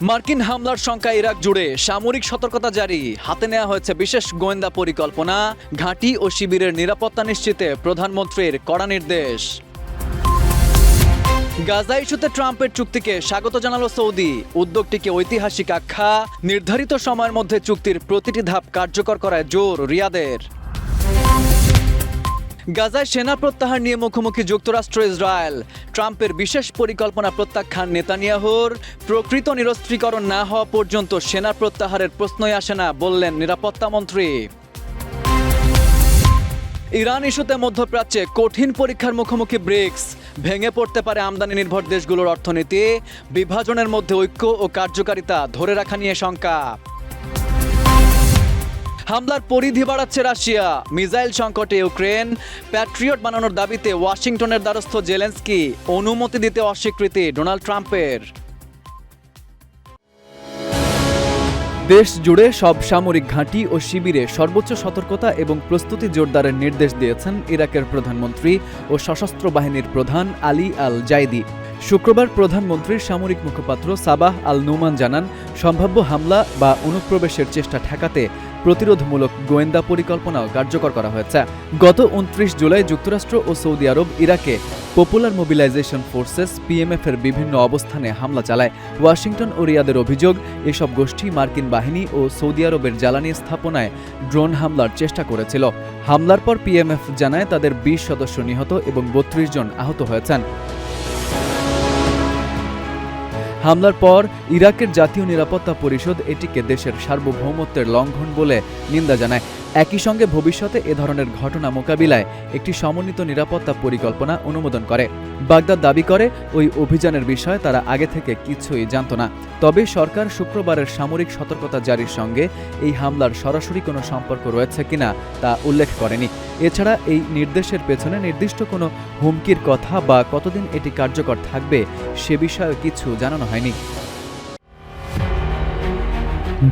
মার্কিন হামলার শঙ্কা ইরাক জুড়ে সামরিক সতর্কতা জারি, হাতে নেওয়া হয়েছে বিশেষ গোয়েন্দা পরিকল্পনা, ঘাঁটি ও শিবিরের নিরাপত্তা নিশ্চিতে প্রধানমন্ত্রীর কড়া নির্দেশ। গাজা ইস্যুতে ট্রাম্পের চুক্তিকে স্বাগত জানালো সৌদি, উদ্যোগটিকে ঐতিহাসিক আখ্যা, নির্ধারিত সময়ের মধ্যে চুক্তির প্রতিটি ধাপ কার্যকর করায় জোর রিয়াদের। গাজায় সেনা প্রত্যাহার নিয়ে মুখোমুখি যুক্তরাষ্ট্র ইসরায়েল, ট্রাম্পের বিশেষ পরিকল্পনা প্রত্যাখ্যান নেতানিয়াহুর, প্রকৃত নিরস্ত্রীকরণ না হওয়া পর্যন্ত সেনা প্রত্যাহারের প্রশ্নই আসে না বললেন নিরাপত্তা মন্ত্রী। ইরান ইস্যুতে মধ্যপ্রাচ্যে কঠিন পরীক্ষার মুখোমুখি ব্রিক্স, ভেঙে পড়তে পারে আমদানি নির্ভর দেশগুলোর অর্থনীতি, বিভাজনের মধ্যে ঐক্য ও কার্যকারিতা ধরে রাখা নিয়ে শঙ্কা। হামলার পরিধি বাড়াচ্ছে রাশিয়া, মিসাইল সংকটে ইউক্রেন, প্যাট্রিয়ট বানানোর দাবিতে ওয়াশিংটনের দ্বারস্থ জেলেন্সকি, অনুমতি দিতে অস্বীকৃতি ডোনাল্ড ট্রাম্পের। দেশ জুড়ে সব সামরিক ঘাঁটি ও শিবিরে সর্বোচ্চ সতর্কতা এবং প্রস্তুতি জোরদারের নির্দেশ দিয়েছেন ইরাকের প্রধানমন্ত্রী ও সশস্ত্র বাহিনীর প্রধান আলী আল জাইদি। শুক্রবার প্রধানমন্ত্রীর সামরিক মুখপাত্র সাবাহ আল নুমান জানান, সম্ভাব্য হামলা বা অনুপ্রবেশের চেষ্টা ঠেকাতে প্রতিরোধমূলক গোয়েন্দা পরিকল্পনাও কার্যকর করা হয়েছে। গত 29 জুলাই যুক্তরাষ্ট্র ও সৌদি আরব ইরাকে পপুলার মোবিলাইজেশন ফোর্সেস পিএমএফ এর বিভিন্ন অবস্থানে হামলা চালায়। ওয়াশিংটন ও রিয়াদের অভিযোগ, এসব গোষ্ঠী মার্কিন বাহিনী ও সৌদি আরবের জ্বালানি স্থাপনায় ড্রোন হামলার চেষ্টা করেছিল। হামলার পর পিএমএফ জানায় তাদের 20 সদস্য নিহত এবং 32 জন আহত হয়েছেন। হামলার পর ইরাকের জাতীয় নিরাপত্তা পরিষদ এটিকে দেশের সার্বভৌমত্বের লঙ্ঘন বলে নিন্দা জানায়। একই সঙ্গে ভবিষ্যতে এ ধরনের ঘটনা মোকাবিলায় একটি সমন্বিত নিরাপত্তা পরিকল্পনা অনুমোদন করে। বাগদাদ দাবি করে ওই অভিযানের বিষয়ে তারা আগে থেকে কিছুই জানত না। তবে সরকার শুক্রবারের সামরিক সতর্কতা জারির সঙ্গে এই হামলার সরাসরি কোনো সম্পর্ক রয়েছে কিনা তা উল্লেখ করেনি। এছাড়া এই নির্দেশের পেছনে নির্দিষ্ট কোনো হুমকির কথা বা কতদিন এটি কার্যকর থাকবে সে বিষয়ে কিছু জানানো হয়নি।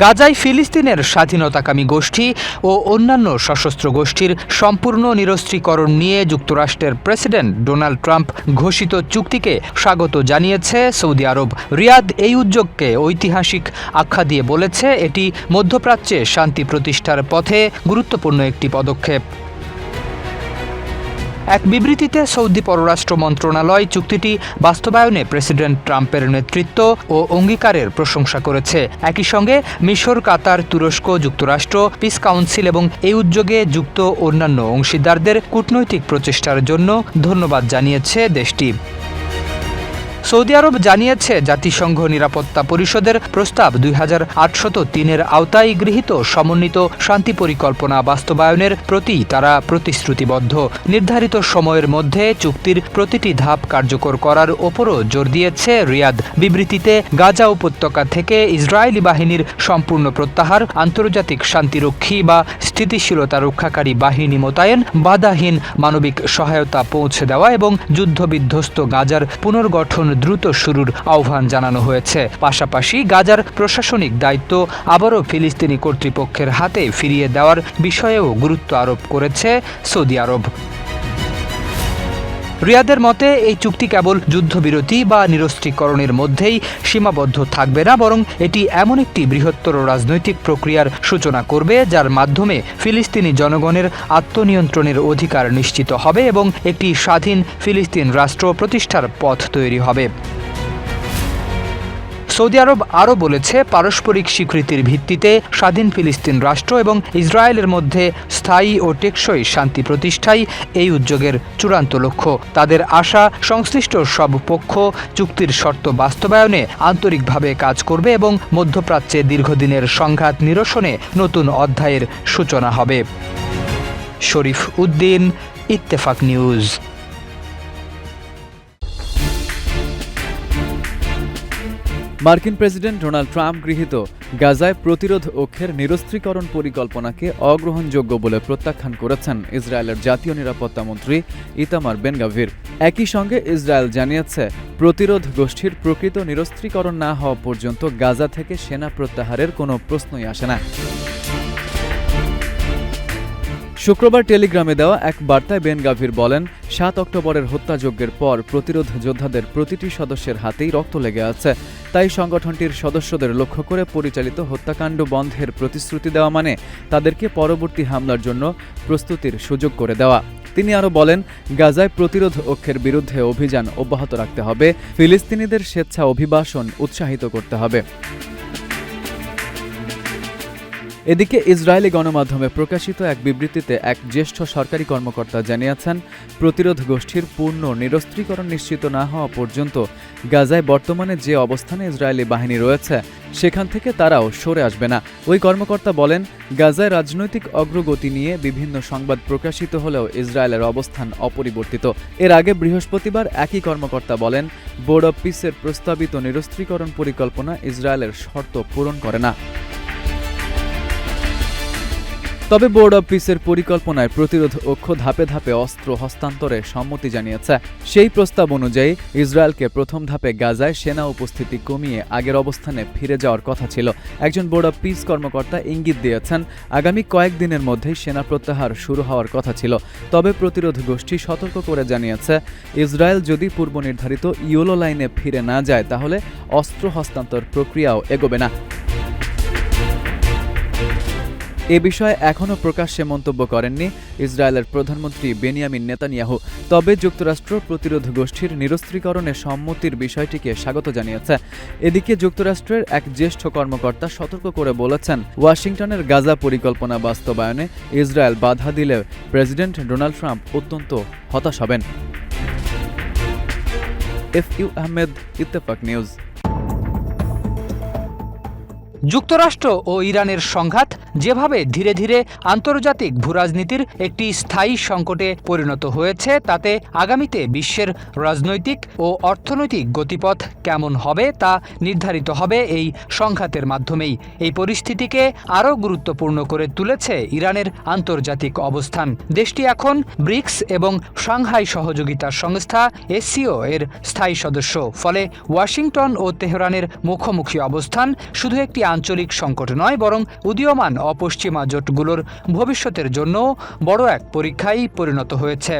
গাজায় ফিলিস্তিনের স্বাধীনতাকামী গোষ্ঠী ও অন্যান্য সশস্ত্র গোষ্ঠীর সম্পূর্ণ নিরস্ত্রীকরণ নিয়ে যুক্তরাষ্ট্রের প্রেসিডেন্ট ডোনাল্ড ট্রাম্প ঘোষিত চুক্তিকে স্বাগত জানিয়েছে সৌদি আরব। রিয়াদ এই উদ্যোগকে ঐতিহাসিক আখ্যা দিয়ে বলেছে, এটি মধ্যপ্রাচ্যে শান্তি প্রতিষ্ঠার পথে গুরুত্বপূর্ণ একটি পদক্ষেপ। এক বিবৃতিতে সৌদি পররাষ্ট্র মন্ত্রণালয় চুক্তিটি বাস্তবায়নে প্রেসিডেন্ট ট্রাম্পের নেতৃত্ব ও অঙ্গীকারের প্রশংসা করেছে। একই সঙ্গে মিশর, কাতার, তুরস্ক, যুক্তরাষ্ট্র, পিস কাউন্সিল এবং এই উদ্যোগে যুক্ত অন্যান্য অংশীদারদের কূটনৈতিক প্রচেষ্টার জন্য ধন্যবাদ জানিয়েছে দেশটি। সৌদি আরব জানিয়েছে, জাতিসংঘ নিরাপত্তা পরিষদের প্রস্তাব 2803-এর আওতায় গৃহীত সমন্বিত শান্তি পরিকল্পনা বাস্তবায়নের প্রতি তারা প্রতিশ্রুতিবদ্ধ। নির্ধারিত সময়ের মধ্যে চুক্তির প্রতিটি ধাপ কার্যকর করার ওপরও জোর দিয়েছে রিয়াদ। বিবৃতিতে গাজা উপত্যকা থেকে ইসরায়েলি বাহিনীর সম্পূর্ণ প্রত্যাহার, আন্তর্জাতিক শান্তিরক্ষী বা স্থিতিশীলতা রক্ষাকারী বাহিনী মোতায়েন, বাধাহীন মানবিক সহায়তা পৌঁছে দেওয়া এবং যুদ্ধবিধ্বস্ত গাজার পুনর্গঠন দ্রুত শুরুর আহ্বান জানানো হয়েছে। পাশাপাশি গাজার প্রশাসনিক দায়িত্ব আবারও ফিলিস্তিনি কর্তৃপক্ষের হাতে ফিরিয়ে দেওয়ার বিষয়েও গুরুত্ব আরোপ করেছে সৌদি আরব। রিয়াদের মতে, এই চুক্তি কেবল যুদ্ধবিরতি বা নিরস্ত্রীকরণের মধ্যেই সীমাবদ্ধ থাকবে না, বরং এটি এমন একটি বৃহত্তর রাজনৈতিক প্রক্রিয়ার সূচনা করবে যার মাধ্যমে ফিলিস্তিনি জনগণের আত্মনিয়ন্ত্রণের অধিকার নিশ্চিত হবে এবং একটি স্বাধীন ফিলিস্তিন রাষ্ট্র প্রতিষ্ঠার পথ তৈরি হবে। সৌদি আরব আরও বলেছে, পারস্পরিক স্বীকৃতির ভিত্তিতে স্বাধীন ফিলিস্তিন রাষ্ট্র এবং ইসরায়েলের মধ্যে স্থায়ী ও টেকসই শান্তি প্রতিষ্ঠাই এই উদ্যোগের চূড়ান্ত লক্ষ্য। তাদের আশা, সংশ্লিষ্ট সব পক্ষ চুক্তির শর্ত বাস্তবায়নে আন্তরিকভাবে কাজ করবে এবং মধ্যপ্রাচ্যে দীর্ঘদিনের সংঘাত নিরসনে নতুন অধ্যায়ের সূচনা হবে। শরীফ উদ্দিন, ইত্তেফাক নিউজ। মার্কিন প্রেসিডেন্ট ডোনাল্ড ট্রাম্প গৃহীত গাজায় প্রতিরোধ অক্ষের নিরস্ত্রীকরণ পরিকল্পনাকে অগ্রহণযোগ্য বলে প্রত্যাখ্যান করেছেন ইসরায়েলের জাতীয় নিরাপত্তা মন্ত্রী ইতামার বেন গাভির। একই সঙ্গে ইসরায়েল জানিয়েছে, প্রতিরোধ গোষ্ঠীর প্রকৃত নিরস্ত্রীকরণ না হওয়া পর্যন্ত গাজা থেকে সেনা প্রত্যাহারের কোনো প্রশ্নই আসে না। শুক্রবার টেলিগ্রামে দেওয়া এক বার্তায় বেন গাভির বলেন, ৭ অক্টোবরের হত্যাযজ্ঞের পর প্রতিরোধ যোদ্ধাদের প্রতিটি সদস্যের হাতেই রক্ত লেগে আছে। তাই সংগঠনটির সদস্যদের লক্ষ্য করে পরিচালিত হত্যাকাণ্ড বন্ধের প্রতিশ্রুতি দেওয়া মানে তাদেরকে পরবর্তী হামলার জন্য প্রস্তুতির সুযোগ করে দেওয়া। তিনি আরও বলেন, গাজায় প্রতিরোধ অক্ষের বিরুদ্ধে অভিযান অব্যাহত রাখতে হবে, ফিলিস্তিনিদের স্বেচ্ছা অভিবাসন উৎসাহিত করতে হবে। এদিকে ইসরায়েলি গণমাধ্যমে প্রকাশিত এক বিবৃতিতে এক জ্যেষ্ঠ সরকারি কর্মকর্তা জানিয়েছেন, প্রতিরোধ গোষ্ঠীর পূর্ণ নিরস্ত্রীকরণ নিশ্চিত না হওয়া পর্যন্ত গাজায় বর্তমানে যে অবস্থানে ইসরায়েলি বাহিনী রয়েছে সেখান থেকে তারাও সরে আসবে না। ওই কর্মকর্তা বলেন, গাজায় রাজনৈতিক অগ্রগতি নিয়ে বিভিন্ন সংবাদ প্রকাশিত হলেও ইসরায়েলের অবস্থান অপরিবর্তিত। এর আগে বৃহস্পতিবার একই কর্মকর্তা বলেন, বোর্ড অব পিসের প্রস্তাবিত নিরস্ত্রীকরণ পরিকল্পনা ইসরায়েলের শর্ত পূরণ করে না। তবে বোর্ড অব পিসের পরিকল্পনায় প্রতিরোধ অক্ষ ধাপে ধাপে অস্ত্র হস্তান্তরে সম্মতি জানিয়েছে। সেই প্রস্তাব অনুযায়ী ইসরায়েলকে প্রথম ধাপে গাজায় সেনা উপস্থিতি কমিয়ে আগের অবস্থানে ফিরে যাওয়ার কথা ছিল। একজন বোর্ড অব পিস কর্মকর্তা ইঙ্গিত দিয়েছেন, আগামী কয়েকদিনের মধ্যেই সেনা প্রত্যাহার শুরু হওয়ার কথা ছিল। তবে প্রতিরোধ গোষ্ঠী সতর্ক করে জানিয়েছে, ইসরায়েল যদি পূর্ব নির্ধারিত ইয়েলো লাইনে ফিরে না যায় তাহলে অস্ত্র হস্তান্তর প্রক্রিয়াও এগোবে না। এ বিষয়ে এখনও প্রকাশ্যে মন্তব্য করেননি ইসরায়েলের প্রধানমন্ত্রী বেনিয়ামিন নেতানিয়াহু। তবে যুক্তরাষ্ট্র প্রতিরোধ গোষ্ঠীর নিরস্ত্রীকরণে সম্মতির বিষয়টিকে স্বাগত জানিয়েছে। এদিকে যুক্তরাষ্ট্রের এক জ্যেষ্ঠ কর্মকর্তা সতর্ক করে বলেছেন, ওয়াশিংটনের গাজা পরিকল্পনা বাস্তবায়নে ইসরায়েল বাধা দিলে প্রেসিডেন্ট ডোনাল্ড ট্রাম্প অত্যন্ত হতাশ হবেন। FU Ahmed, Ittefaq news. যুক্তরাষ্ট্র ও ইরানের সংঘাত যেভাবে ধীরে ধীরে আন্তর্জাতিক ভূরাজনীতির একটি স্থায়ী সংকটে পরিণত হয়েছে, তাতে আগামীতে বিশ্বের রাজনৈতিক ও অর্থনৈতিক গতিপথ কেমন হবে তা নির্ধারিত হবে এই সংঘাতের মাধ্যমেই। এই পরিস্থিতিকে আরও গুরুত্বপূর্ণ করে তুলেছে ইরানের আন্তর্জাতিক অবস্থান। দেশটি এখন ব্রিক্স এবং সাংহাই সহযোগিতা সংস্থা SCO এর স্থায়ী সদস্য। ফলে ওয়াশিংটন ও তেহরানের মুখোমুখি অবস্থান শুধু একটি আঞ্চলিক সংকট নয়, বরং উদীয়মান অপশ্চিমা জোটগুলোর ভবিষ্যতের জন্য বড় এক পরীক্ষায় পরিণত হয়েছে।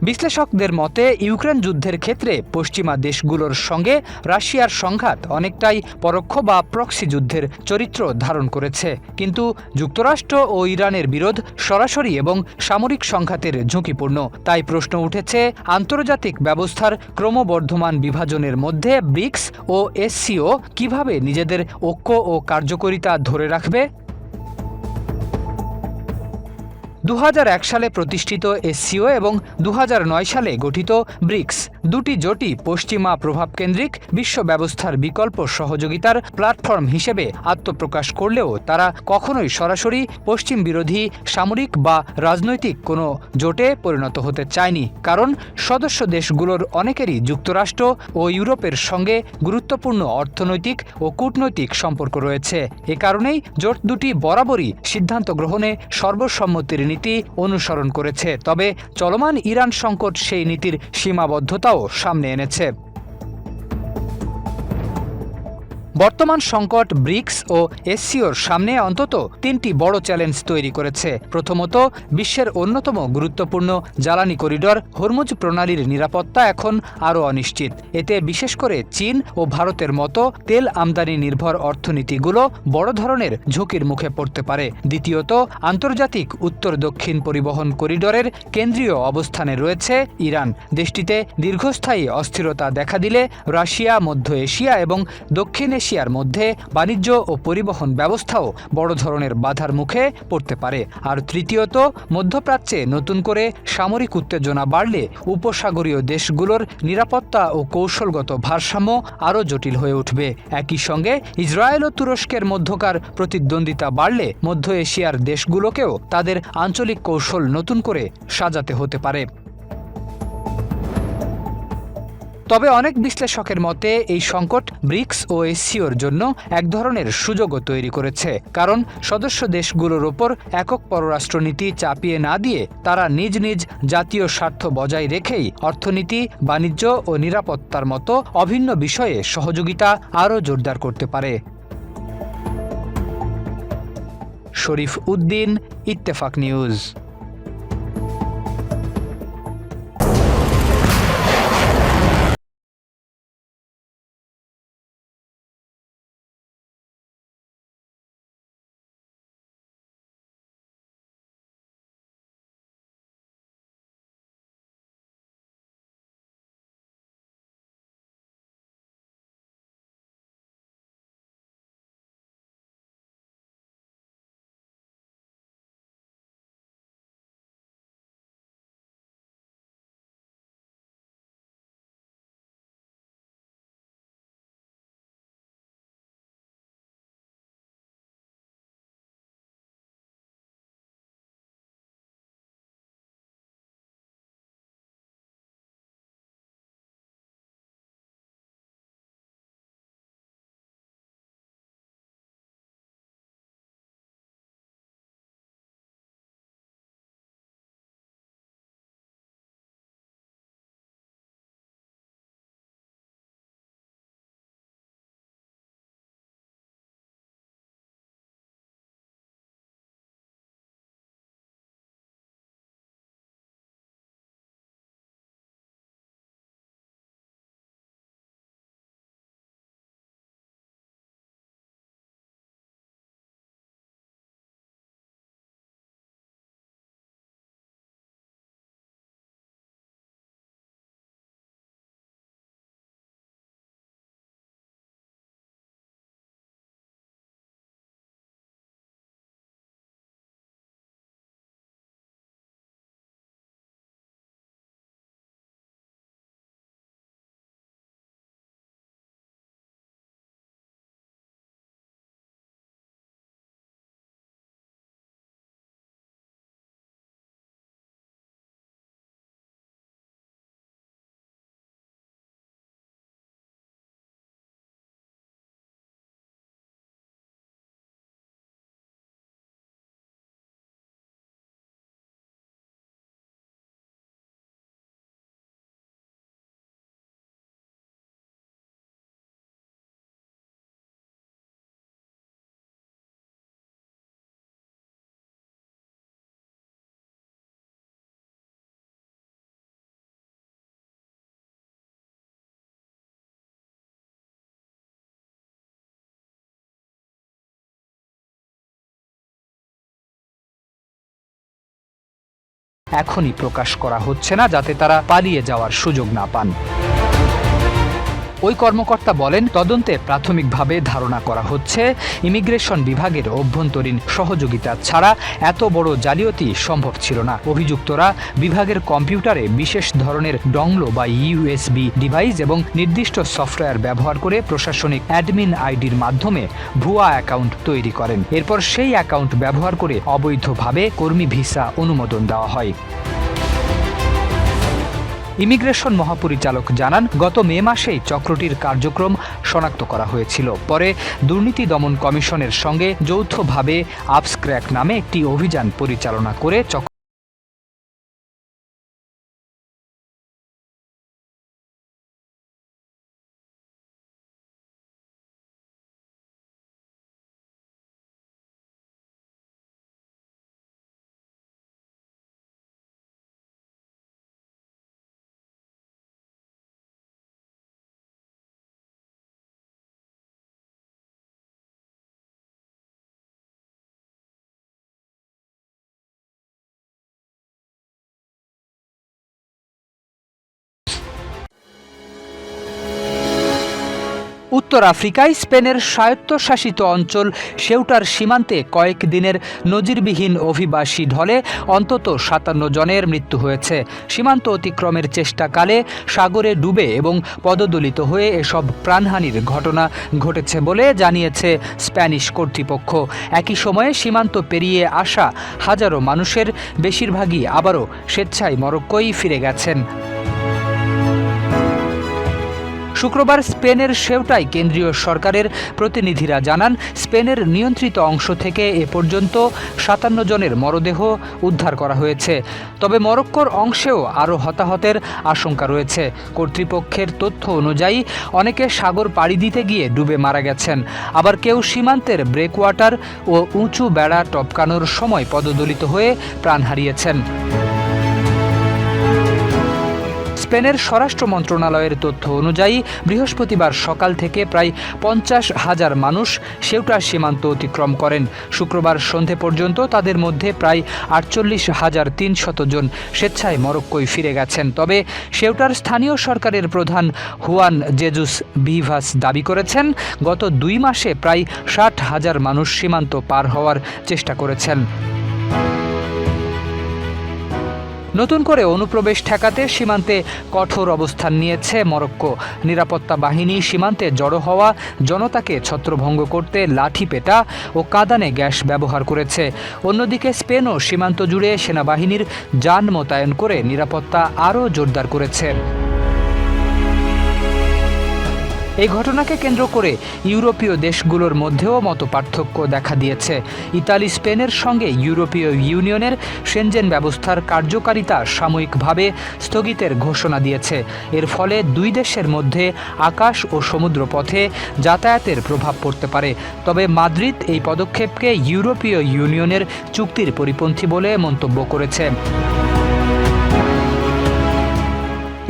বিশ্লেষকদের মতে ইউক্রেন যুদ্ধের ক্ষেত্রে পশ্চিমা দেশগুলোর সঙ্গে রাশিয়ার সংঘাত অনেকটাই পরোক্ষ বা প্রক্সি যুদ্ধের চরিত্র ধারণ করেছে। কিন্তু যুক্তরাষ্ট্র ও ইরানের বিরোধ সরাসরি এবং সামরিক সংঘাতের ঝুঁকিপূর্ণ। তাই প্রশ্ন উঠেছে, আন্তর্জাতিক ব্যবস্থার ক্রমবর্ধমান বিভাজনের মধ্যে ব্রিক্স ও SCO কিভাবে নিজেদের ঐক্য ও কার্যকারিতা ধরে রাখবে। 2001 সালে প্রতিষ্ঠিত SCO এবং 2009 সালে গঠিত ব্রিক্স দুটি জোটই পশ্চিমা প্রভাবকেন্দ্রিক বিশ্ব ব্যবস্থার বিকল্প সহযোগিতার প্ল্যাটফর্ম হিসেবে আত্মপ্রকাশ করলেও তারা কখনোই সরাসরি পশ্চিম বিরোধী সামরিক বা রাজনৈতিক কোনো জোটে পরিণত হতে চায়নি। কারণ সদস্য দেশগুলোর অনেকেরই যুক্তরাষ্ট্র ও ইউরোপের সঙ্গে গুরুত্বপূর্ণ অর্থনৈতিক ও কূটনৈতিক সম্পর্ক রয়েছে। এ কারণেই জোট দুটি বরাবরই সিদ্ধান্ত গ্রহণে সর্বসম্মতির নীতি অনুসরণ করেছে। তবে চলমান ইরান সংকট সেই নীতির সীমাবদ্ধতাও সামনে এনেছে। বর্তমান সংকট ব্রিক্স ও SCOর সামনে অন্তত তিনটি বড় চ্যালেঞ্জ তৈরি করেছে। প্রথমত, বিশ্বের অন্যতম গুরুত্বপূর্ণ জ্বালানি করিডর হরমুজ প্রণালীর নিরাপত্তা এখন আরও অনিশ্চিত। এতে বিশেষ করে চীন ও ভারতের মতো তেল আমদানি নির্ভর অর্থনীতিগুলো বড় ধরনের ঝুঁকির মুখে পড়তে পারে। দ্বিতীয়ত, আন্তর্জাতিক উত্তর দক্ষিণ পরিবহন করিডরের কেন্দ্রীয় অবস্থানে রয়েছে ইরান। দেশটিতে দীর্ঘস্থায়ী অস্থিরতা দেখা দিলে রাশিয়া, মধ্য এশিয়া এবং দক্ষিণ এশিয়ার মধ্যে বাণিজ্য ও পরিবহন ব্যবস্থাও বড় ধরনের বাধার মুখে পড়তে পারে। আর তৃতীয়ত, মধ্যপ্রাচ্যে নতুন করে সামরিক উত্তেজনা বাড়লে উপসাগরীয় দেশগুলোর নিরাপত্তা ও কৌশলগত ভারসাম্য আরও জটিল হয়ে উঠবে। একই সঙ্গে ইসরায়েল ও তুরস্কের মধ্যকার প্রতিদ্বন্দ্বিতা বাড়লে মধ্য এশিয়ার দেশগুলোকেও তাদের আঞ্চলিক কৌশল নতুন করে সাজাতে হতে পারে। তবে অনেক বিশ্লেষকের মতে এই সংকট ব্রিক্স ও SCOর জন্য এক ধরনের সুযোগও তৈরি করেছে। কারণ সদস্য দেশগুলোর ওপর একক পররাষ্ট্রনীতি চাপিয়ে না দিয়ে তারা নিজ নিজ জাতীয় স্বার্থ বজায় রেখেই অর্থনীতি, বাণিজ্য ও নিরাপত্তার মতো অভিন্ন বিষয়ে সহযোগিতা আরও জোরদার করতে পারে। শরীফ উদ্দিন, ইত্তেফাক নিউজ। এখনই প্রকাশ করা হচ্ছে না, যাতে তারা পালিয়ে যাওয়ার সুযোগ না পান। ওই কর্মকর্তা বলেন, তদন্তে প্রাথমিকভাবে ধারণা করা হচ্ছে ইমিগ্রেশন বিভাগের অভ্যন্তরীণ সহযোগিতা ছাড়া এত বড় জালিয়াতি সম্ভব ছিল না। অভিযুক্তরা বিভাগের কম্পিউটারে বিশেষ ধরনের ডংলো বা ইউএসবি ডিভাইস এবং নির্দিষ্ট সফটওয়্যার ব্যবহার করে প্রশাসনিক অ্যাডমিন আইডির মাধ্যমে ভুয়া অ্যাকাউন্ট তৈরি করেন। এরপর সেই অ্যাকাউন্ট ব্যবহার করে অবৈধভাবে কর্মী ভিসা অনুমোদন দেওয়া হয়। ইমিগ্রেশন মহাপরিচালক জানান, গত মে মাসেই চক্রটির কার্যক্রম শনাক্ত করা হয়েছিল। পরে দুর্নীতি দমন কমিশনের সঙ্গে যৌথভাবে আপসক্র্যাক নামে একটি অভিযান পরিচালনা করে উত্তর আফ্রিকায় স্পেনের স্বায়ত্তশাসিত অঞ্চল সেউটার সীমান্তে কয়েকদিনের নজিরবিহীন অভিবাসী ঢলে অন্তত ৫৭ জনের মৃত্যু হয়েছে। সীমান্ত অতিক্রমের চেষ্টাকালে সাগরে ডুবে এবং পদদলিত হয়ে এসব প্রাণহানির ঘটনা ঘটেছে বলে জানিয়েছে স্প্যানিশ কর্তৃপক্ষ। একই সময়ে সীমান্ত পেরিয়ে আসা হাজারো মানুষের বেশিরভাগই আবারও স্বেচ্ছায় মরক্কোয় ফিরে গেছেন। শুক্রবার স্পেনের সেউটায় কেন্দ্রীয় সরকারের প্রতিনিধিরা জানান, স্পেনের নিয়ন্ত্রিত অংশ থেকে এ পর্যন্ত 57 জনের মরদেহ উদ্ধার করা হয়েছে। তবে মরক্কোর অংশেও আরও হতাহতের আশঙ্কা রয়েছে। কর্তৃপক্ষের তথ্য অনুযায়ী অনেকে সাগর পাড়ি দিতে গিয়ে ডুবে মারা গেছেন, আবার কেউ সীমান্তের ব্রেকওয়াটার ও উঁচু বেড়া টপকানোর সময় পদদলিত হয়ে প্রাণ হারিয়েছেন। স্পেনের স্বরাষ্ট্র মন্ত্রণালয়ের তথ্য অনুযায়ী বৃহস্পতিবার সকাল থেকে প্রায় 50,000 মানুষ সেউটা সীমান্ত অতিক্রম করেন। শুক্রবার সন্ধে পর্যন্ত তাদের মধ্যে প্রায় 48,300 জন স্বেচ্ছায় মরক্কোয় ফিরে গেছেন। তবে সেউটার স্থানীয় সরকারের প্রধান হুয়ান জেজুস ভিভাস দাবি করেছেন, গত 2 মাসে প্রায় 60,000 মানুষ সীমান্ত পার হওয়ার চেষ্টা করেছেন। নতুন করে অনুপ্রবেশ ঠেকাতে সীমান্তে কঠোর অবস্থান নিয়েছে মরক্কো। নিরাপত্তা বাহিনী সীমান্তে জড়ো হওয়া জনতাকে ছত্রভঙ্গ করতে লাঠিপেটা ও কাঁদানে গ্যাস ব্যবহার করেছে। অন্যদিকে স্পেনও সীমান্ত জুড়ে সেনাবাহিনীর যান মোতায়েন করে নিরাপত্তা আরও জোরদার করেছে। এই ঘটনাকে কেন্দ্র করে ইউরোপীয় দেশগুলোর মধ্যেও মতপার্থক্য দেখা দিয়েছে। ইতালি স্পেনের সঙ্গে ইউরোপীয় ইউনিয়নের শেনজেন ব্যবস্থার কার্যকারিতা সাময়িকভাবে স্থগিতের ঘোষণা দিয়েছে। এর ফলে দুই দেশের মধ্যে আকাশ ও সমুদ্র পথে যাতায়াতের প্রভাব পড়তে পারে। তবে মাদ্রিদ এই পদক্ষেপকে ইউরোপীয় ইউনিয়নের চুক্তির পরিপন্থী বলে মন্তব্য করেছে।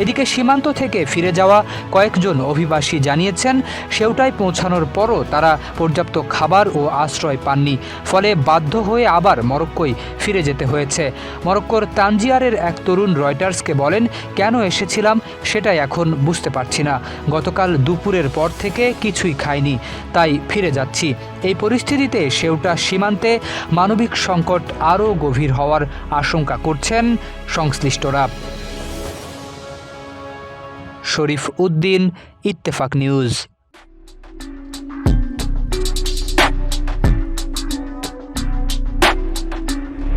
এদিকে সীমান্ত থেকে ফিরে যাওয়া কয়েকজন অভিবাসী জানিয়েছেন, সেউটায় পৌঁছানোর পরও তারা পর্যাপ্ত খাবার ও আশ্রয় পাননি, ফলে বাধ্য হয়ে আবার মরক্কোয় ফিরে যেতে হয়েছে। মরক্কোর তানজিয়ারের এক তরুণ রয়টার্সকে বলেন, কেন এসেছিলাম সেটাই এখন বুঝতে পারছি না। গতকাল দুপুরের পর থেকে কিছুই খাইনি, তাই ফিরে যাচ্ছি। এই পরিস্থিতিতে সেউটা সীমান্তে মানবিক সংকট আরও গভীর হওয়ার আশঙ্কা করছেন সংশ্লিষ্টরা। শরীফ উদ্দিন, ইত্তেফাক নিউজ।